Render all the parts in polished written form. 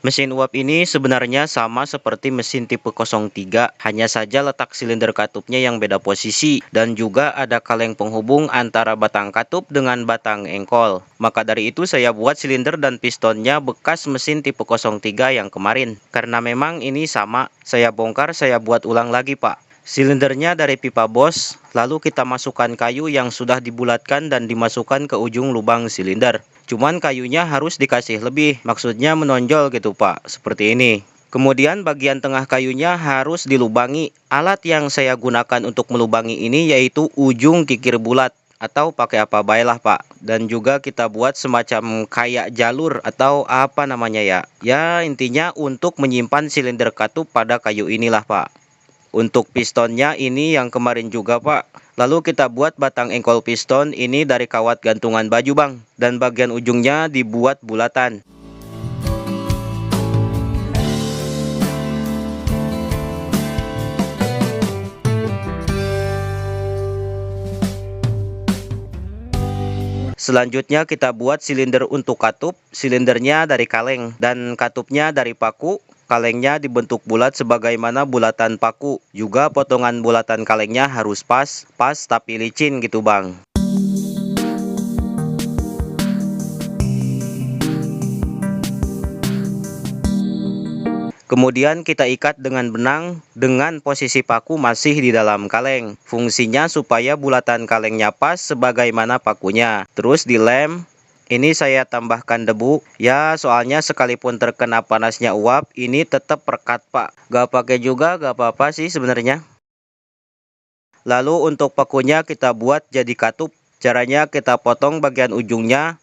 Mesin uap ini sebenarnya sama seperti mesin tipe 03, hanya saja letak silinder katupnya yang beda posisi dan juga ada kaleng penghubung antara batang katup dengan batang engkol. Maka dari itu saya buat silinder dan pistonnya bekas mesin tipe 03 yang kemarin. Karena memang ini sama, saya bongkar, saya buat ulang lagi, Pak. Silindernya dari pipa bos, lalu kita masukkan kayu yang sudah dibulatkan dan dimasukkan ke ujung lubang silinder. Cuman kayunya harus dikasih lebih, maksudnya menonjol gitu Pak, seperti ini. Kemudian bagian tengah kayunya harus dilubangi. Alat yang saya gunakan untuk melubangi ini yaitu ujung kikir bulat, atau pakai apa baiklah Pak. Dan juga kita buat semacam kayak jalur atau apa namanya ya. Ya intinya untuk menyimpan silinder katup pada kayu inilah Pak. Untuk pistonnya ini yang kemarin juga Pak. Lalu kita buat batang engkol piston ini dari kawat gantungan baju Bang. Dan bagian ujungnya dibuat bulatan. Selanjutnya kita buat silinder untuk katup. Silindernya dari kaleng dan katupnya dari paku. Kalengnya dibentuk bulat sebagaimana bulatan paku. Juga potongan bulatan kalengnya harus pas tapi licin gitu Bang. Kemudian kita ikat dengan benang dengan posisi paku masih di dalam kaleng. Fungsinya supaya bulatan kalengnya pas sebagaimana pakunya. Terus dilem. Ini saya tambahkan debu, ya soalnya sekalipun terkena panasnya uap, ini tetap pekat Pak. Gak pakai juga gak apa-apa sih sebenarnya. Lalu untuk pakunya kita buat jadi katup. Caranya kita potong bagian ujungnya.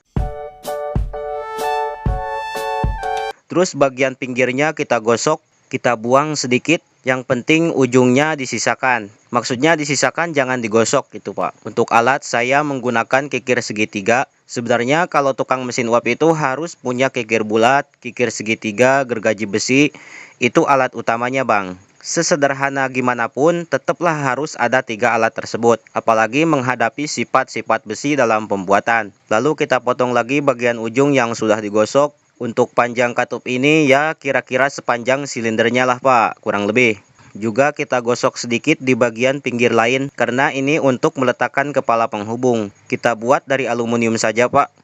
Terus bagian pinggirnya kita gosok, kita buang sedikit. Yang penting ujungnya disisakan. Maksudnya disisakan jangan digosok gitu Pak. Untuk alat saya menggunakan kikir segitiga. Sebenarnya kalau tukang mesin uap itu harus punya kikir bulat, kikir segitiga, gergaji besi. Itu alat utamanya Bang. Sesederhana gimana pun tetaplah harus ada 3 alat tersebut. Apalagi menghadapi sifat-sifat besi dalam pembuatan. Lalu kita potong lagi bagian ujung yang sudah digosok. Untuk panjang katup ini ya kira-kira sepanjang silindernya lah Pak, kurang lebih. Juga kita gosok sedikit di bagian pinggir lain karena ini untuk meletakkan kepala penghubung. Kita buat dari aluminium saja Pak.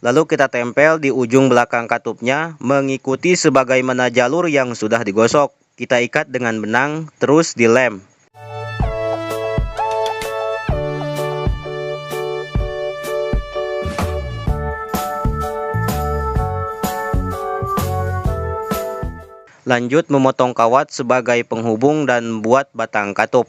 Lalu kita tempel di ujung belakang katupnya mengikuti sebagaimana jalur yang sudah digosok. Kita ikat dengan benang, terus dilem. Lanjut memotong kawat sebagai penghubung dan buat batang katup.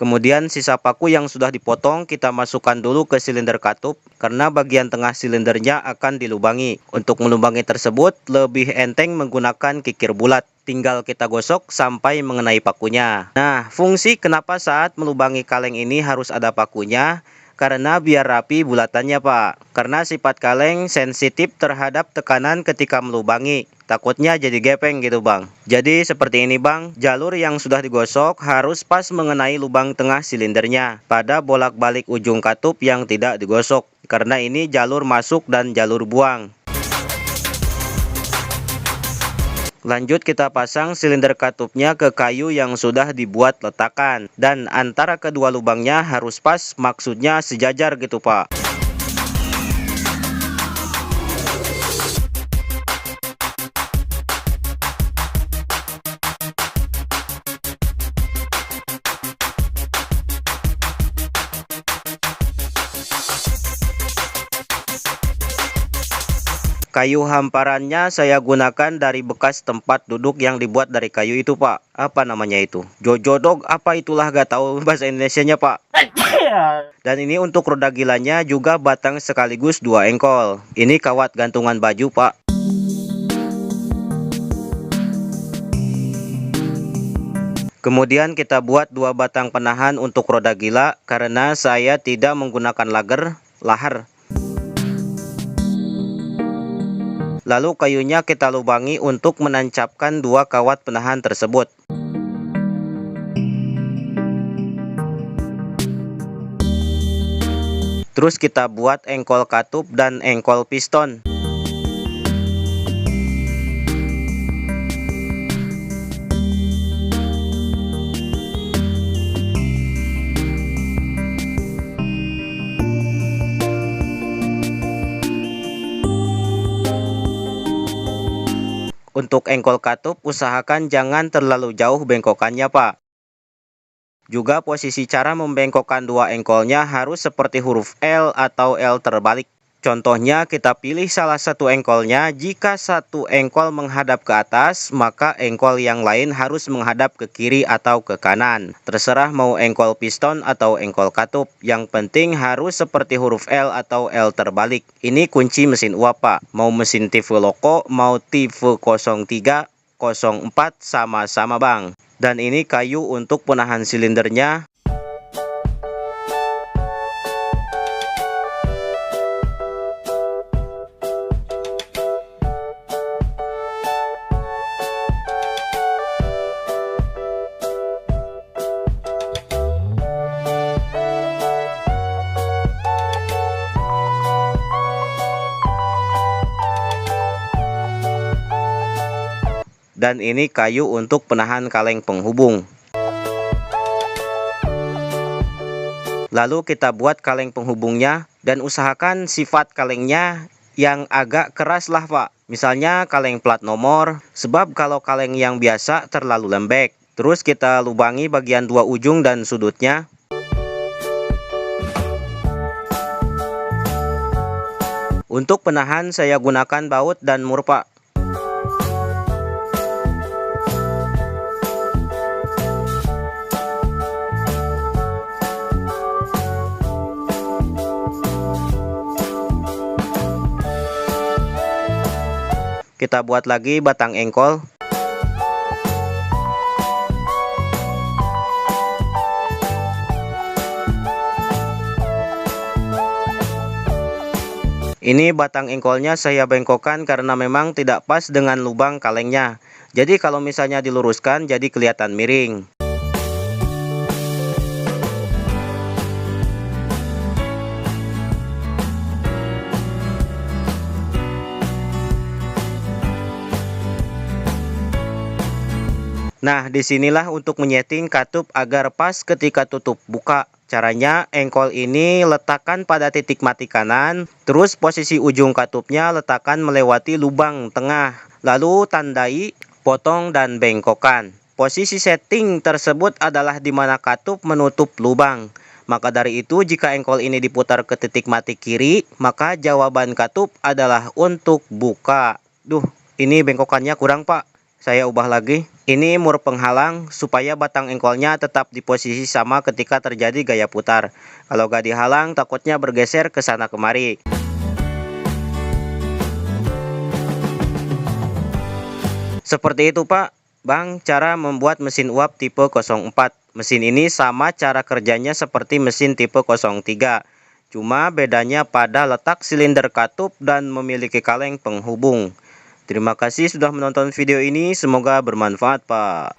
Kemudian sisa paku yang sudah dipotong kita masukkan dulu ke silinder katup karena bagian tengah silindernya akan dilubangi. Untuk melubangi tersebut lebih enteng menggunakan kikir bulat. Tinggal kita gosok sampai mengenai pakunya. Nah, fungsi kenapa saat melubangi kaleng ini harus ada pakunya? Karena biar rapi bulatannya Pak. Karena sifat kaleng sensitif terhadap tekanan ketika melubangi. Takutnya jadi gepeng gitu Bang. Jadi seperti ini Bang. Jalur yang sudah digosok harus pas mengenai lubang tengah silindernya. Pada bolak-balik ujung katup yang tidak digosok. Karena ini jalur masuk dan jalur buang. Lanjut kita pasang silinder katupnya ke kayu yang sudah dibuat letakan. Dan antara kedua lubangnya harus pas, maksudnya sejajar gitu Pak. Kayu hamparannya saya gunakan dari bekas tempat duduk yang dibuat dari kayu itu Pak. Apa namanya itu? Jojodog apa itulah gak tahu bahasa Indonesianya Pak. Iya. Dan ini untuk roda gilanya juga batang sekaligus 2 engkol. Ini kawat gantungan baju, Pak. Kemudian kita buat 2 batang penahan untuk roda gila karena saya tidak menggunakan lahar. Lalu kayunya kita lubangi untuk menancapkan 2 kawat penahan tersebut. Terus kita buat engkol katup dan engkol piston. Untuk engkol katup, usahakan jangan terlalu jauh bengkokannya, Pak. Juga posisi cara membengkokkan 2 engkolnya harus seperti huruf L atau L terbalik. Contohnya, kita pilih salah satu engkolnya. Jika satu engkol menghadap ke atas, maka engkol yang lain harus menghadap ke kiri atau ke kanan. Terserah mau engkol piston atau engkol katup. Yang penting harus seperti huruf L atau L terbalik. Ini kunci mesin uap, Pak. Mau mesin tipe loko, mau tipe 03, 04, sama-sama, Bang. Dan ini kayu untuk penahan silindernya. Dan ini kayu untuk penahan kaleng penghubung. Lalu kita buat kaleng penghubungnya dan usahakan sifat kalengnya yang agak keras lah, Pak. Misalnya kaleng plat nomor, sebab kalau kaleng yang biasa terlalu lembek. Terus kita lubangi bagian 2 ujung dan sudutnya. Untuk penahan saya gunakan baut dan mur, Pak. Kita buat lagi batang engkol. Ini batang engkolnya saya bengkokkan karena memang tidak pas dengan lubang kalengnya. Jadi kalau misalnya diluruskan jadi kelihatan miring. Nah, disinilah untuk menyeting katup agar pas ketika tutup buka. Caranya, engkol ini letakkan pada titik mati kanan, terus posisi ujung katupnya letakkan melewati lubang tengah. Lalu tandai, potong dan bengkokkan. Posisi setting tersebut adalah di mana katup menutup lubang. Maka dari itu, jika engkol ini diputar ke titik mati kiri, maka jawaban katup adalah untuk buka. Duh, ini bengkokannya kurang, Pak. Saya ubah lagi. Ini mur penghalang supaya batang engkolnya tetap di posisi sama ketika terjadi gaya putar. Kalau gak dihalang takutnya bergeser ke sana kemari. Seperti itu, Pak, Bang, cara membuat mesin uap tipe 04. Mesin ini sama cara kerjanya seperti mesin tipe 03. Cuma bedanya pada letak silinder katup dan memiliki kaleng penghubung. Terima kasih sudah menonton video ini, semoga bermanfaat, Pak.